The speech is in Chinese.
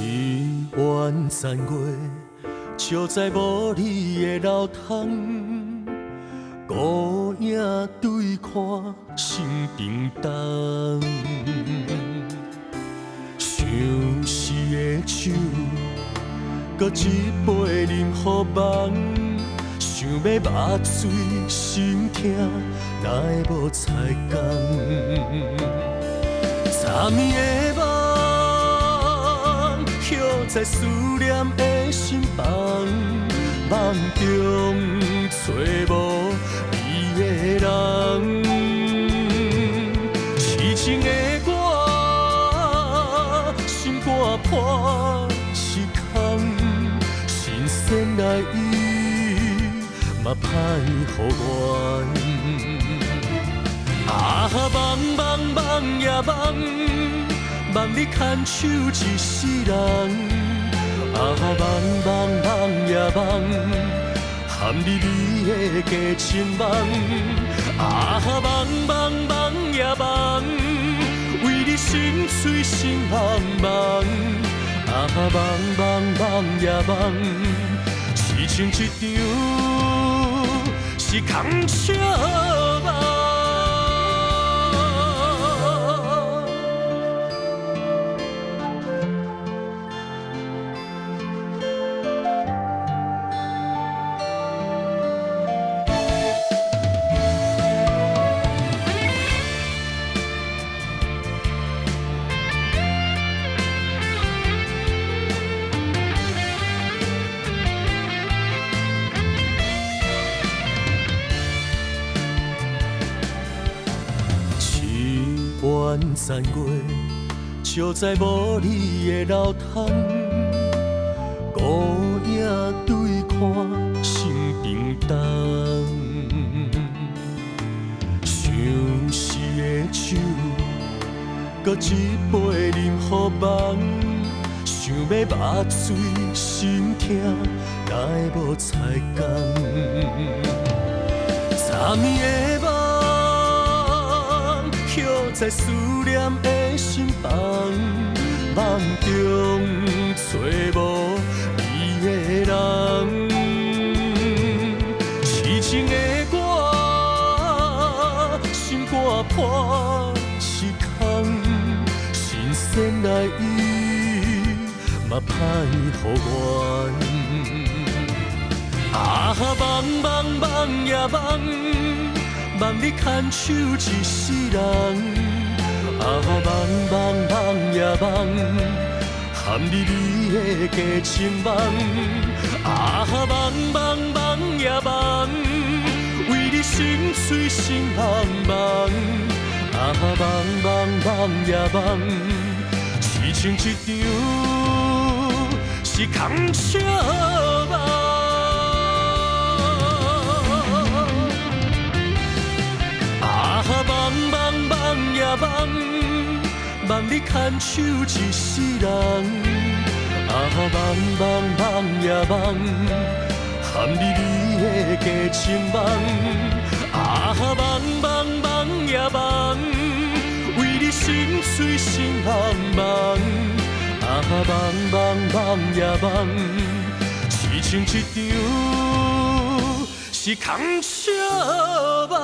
元残月，照在无你的楼窗，孤影对看心平淡。相思的酒，搁一杯饮予梦，想要目水心痛，哪会无彩工？昨暝的梦，飘在思念的心房，梦中找无你的人。痴情的我，心肝破是空，心酸来意嘛歹予原。啊，梦梦梦呀梦，梦你牵手一世人。啊，梦梦梦呀梦，含你美的假情梦。啊，梦梦梦呀梦，为你心碎心茫茫。啊，梦梦梦呀梦，痴情一场是空笑梦。元残月，照在无你的楼窗，孤影对看心平淡。相思的酒，搁一杯饮予梦，想要目水心痛，哪会无彩工？昨暝的梦，飘在思念的心房，梦中找无你的人。痴情的我，心肝破是空，心酸来意嘛歹予原。啊，梦梦梦呀梦，梦你牵手一世人。啊，梦梦梦呀梦，含你美的假情梦。啊，梦梦梦呀梦，为你心碎心茫茫。啊，梦梦梦呀梦，痴情一场是空笑梦。梦梦梦呀梦，梦你牵手一世人。啊，梦梦梦呀梦，含你美的假情梦。啊，梦梦梦呀梦，为你心碎心茫茫。啊，梦梦梦呀梦，痴情一场是空笑梦。